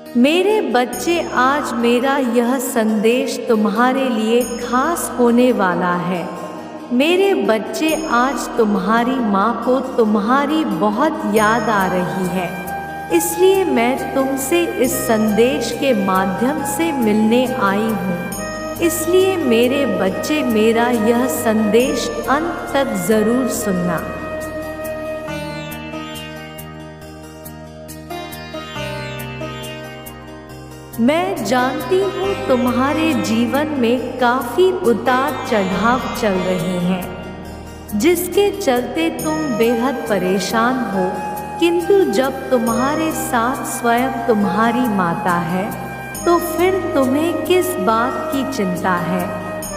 मेरे बच्चे, आज मेरा यह संदेश तुम्हारे लिए खास होने वाला है। मेरे बच्चे, आज तुम्हारी माँ को तुम्हारी बहुत याद आ रही है, इसलिए मैं तुमसे इस संदेश के माध्यम से मिलने आई हूँ। इसलिए मेरे बच्चे, मेरा यह संदेश अंत तक जरूर सुनना। मैं जानती हूँ तुम्हारे जीवन में काफ़ी उतार चढ़ाव चल रहे हैं, जिसके चलते तुम बेहद परेशान हो। किंतु जब तुम्हारे साथ स्वयं तुम्हारी माता है, तो फिर तुम्हें किस बात की चिंता है?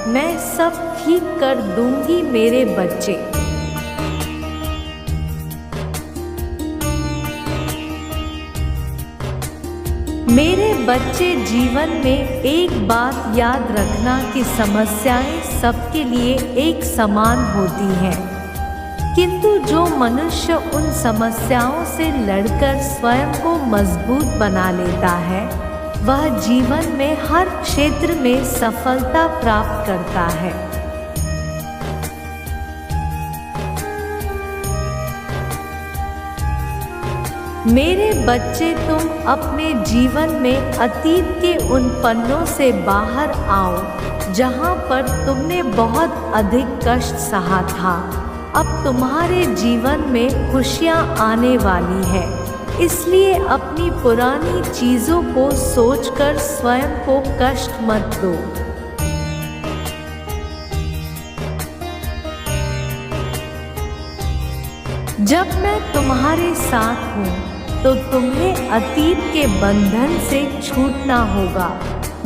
मैं सब ठीक कर दूंगी मेरे बच्चे। मेरे बच्चे, जीवन में एक बात याद रखना कि समस्याएं सबके लिए एक समान होती हैं, किंतु जो मनुष्य उन समस्याओं से लड़कर स्वयं को मजबूत बना लेता है, वह जीवन में हर क्षेत्र में सफलता प्राप्त करता है। मेरे बच्चे, तुम अपने जीवन में अतीत के उन पन्नों से बाहर आओ जहां पर तुमने बहुत अधिक कष्ट सहा था। अब तुम्हारे जीवन में खुशियां आने वाली है, इसलिए अपनी पुरानी चीज़ों को सोचकर स्वयं को कष्ट मत दो। जब मैं तुम्हारे साथ हूँ, तो तुम्हें अतीत के बंधन से छूटना होगा।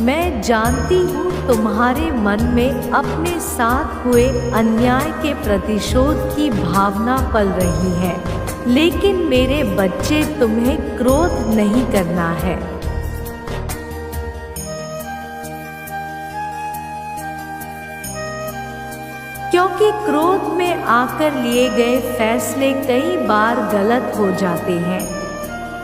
मैं जानती हूँ तुम्हारे मन में अपने साथ हुए अन्याय के प्रतिशोध की भावना पल रही है, लेकिन मेरे बच्चे, तुम्हें क्रोध नहीं करना है। क्योंकि क्रोध में आकर लिए गए फैसले कई बार गलत हो जाते हैं।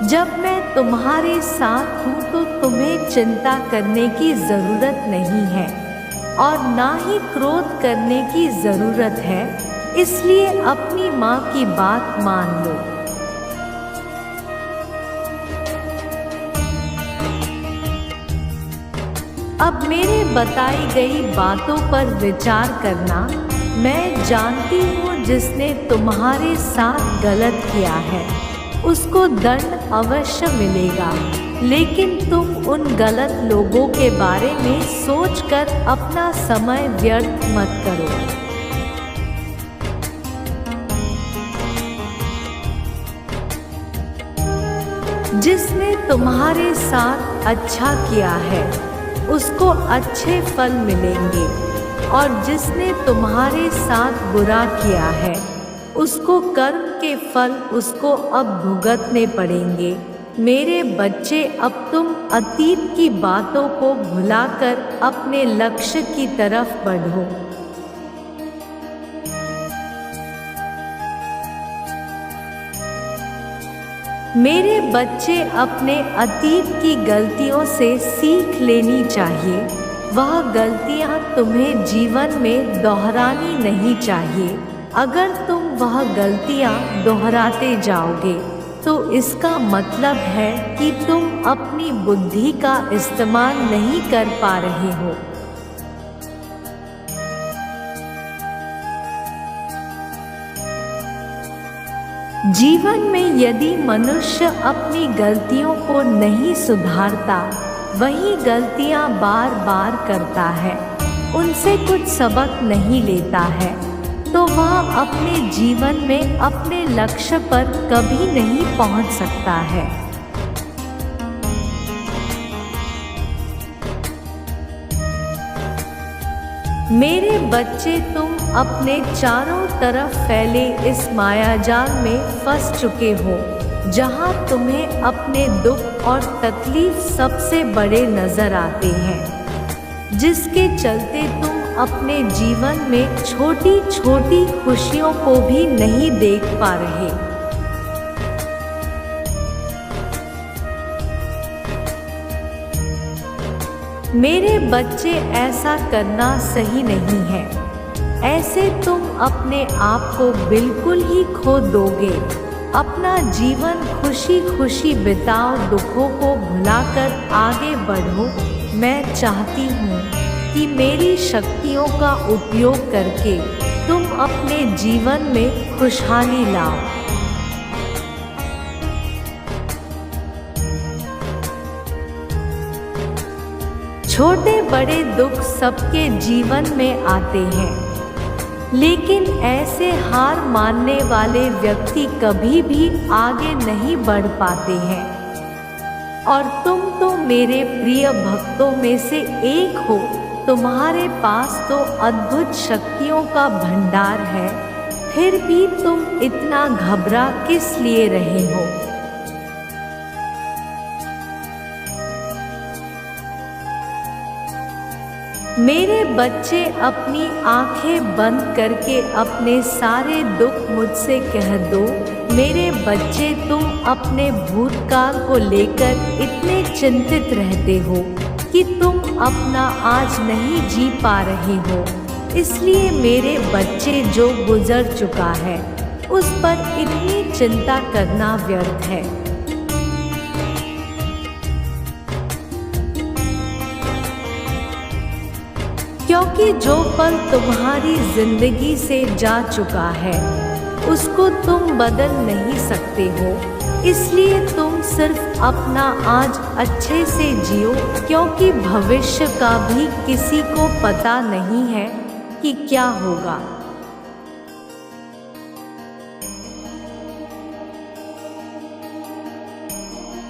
जब मैं तुम्हारे साथ हूँ, तो तुम्हें चिंता करने की ज़रूरत नहीं है और ना ही क्रोध करने की ज़रूरत है, इसलिए अपनी माँ की बात मान लो। अब मेरे बताई गई बातों पर विचार करना। मैं जानती हूँ जिसने तुम्हारे साथ गलत किया है, उसको दंड अवश्य मिलेगा, लेकिन तुम उन गलत लोगों के बारे में सोचकर अपना समय व्यर्थ मत करो। जिसने तुम्हारे साथ अच्छा किया है, उसको अच्छे फल मिलेंगे, और जिसने तुम्हारे साथ बुरा किया है, उसको कर्म के फल उसको अब भुगतने पड़ेंगे। मेरे बच्चे, अब तुम अतीत की बातों को भुलाकर अपने लक्ष्य की तरफ बढ़ो। मेरे बच्चे, अपने अतीत की गलतियों से सीख लेनी चाहिए। वह गलतियां तुम्हें जीवन में दोहरानी नहीं चाहिए। अगर तुम वह गलतियां दोहराते जाओगे, तो इसका मतलब है कि तुम अपनी बुद्धि का इस्तेमाल नहीं कर पा रहे हो। जीवन में यदि मनुष्य अपनी गलतियों को नहीं सुधारता, वही गलतियां बार बार करता है, उनसे कुछ सबक नहीं लेता है, तो वह अपने जीवन में अपने लक्ष्य पर कभी नहीं पहुंच सकता है। मेरे बच्चे, तुम अपने चारों तरफ फैले इस मायाजाल में फंस चुके हो, जहां तुम्हें अपने दुख और तकलीफ सबसे बड़े नजर आते हैं, जिसके चलते तुम अपने जीवन में छोटी छोटी खुशियों को भी नहीं देख पा रहे। मेरे बच्चे, ऐसा करना सही नहीं है। ऐसे तुम अपने आप को बिल्कुल ही खो दोगे। अपना जीवन खुशी खुशी बिताओ, दुखों को भुलाकर आगे बढ़ो। मैं चाहती हूँ कि मेरी शक्तियों का उपयोग करके तुम अपने जीवन में खुशहाली लाओ। छोटे बड़े दुख सबके जीवन में आते हैं, लेकिन ऐसे हार मानने वाले व्यक्ति कभी भी आगे नहीं बढ़ पाते हैं। और तुम तो मेरे प्रिय भक्तों में से एक हो। तुम्हारे पास तो अद्भुत शक्तियों का भंडार है, फिर भी तुम इतना घबरा किस लिए रहे हो? मेरे बच्चे, अपनी आंखें बंद करके अपने सारे दुख मुझसे कह दो। मेरे बच्चे, तुम अपने भूतकाल को लेकर इतने चिंतित रहते हो कि तुम अपना आज नहीं जी पा रहे हो। इसलिए मेरे बच्चे, जो गुजर चुका है उस पर इतनी चिंता करना व्यर्थ है। क्योंकि जो पल तुम्हारी जिंदगी से जा चुका है उसको तुम बदल नहीं सकते हो। इसलिए तुम सिर्फ अपना आज अच्छे से जियो, क्योंकि भविष्य का भी किसी को पता नहीं है कि क्या होगा।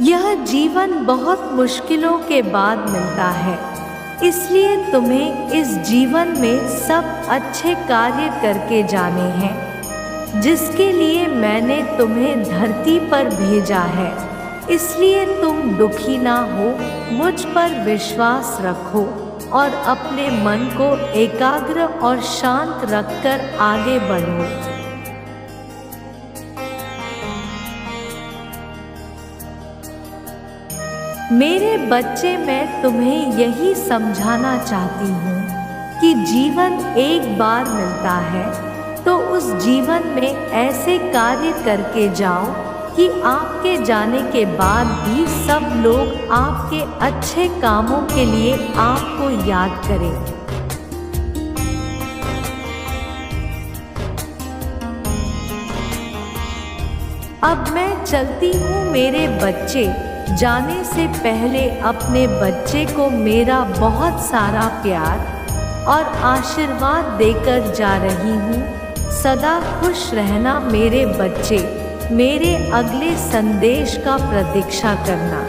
यह जीवन बहुत मुश्किलों के बाद मिलता है, इसलिए तुम्हें इस जीवन में सब अच्छे कार्य करके जाने हैं जिसके लिए मैंने तुम्हें धरती पर भेजा है। इसलिए तुम दुखी ना हो, मुझ पर विश्वास रखो और अपने मन को एकाग्र और शांत रखकर आगे बढ़ो। मेरे बच्चे, मैं तुम्हें यही समझाना चाहती हूँ कि जीवन एक बार मिलता है, तो उस जीवन में ऐसे कार्य करके जाओ कि आपके जाने के बाद भी सब लोग आपके अच्छे कामों के लिए आपको याद करें। अब मैं चलती हूँ मेरे बच्चे। जाने से पहले अपने बच्चे को मेरा बहुत सारा प्यार और आशीर्वाद देकर जा रही हूँ। सदा खुश रहना मेरे बच्चे। मेरे अगले संदेश का प्रतीक्षा करना।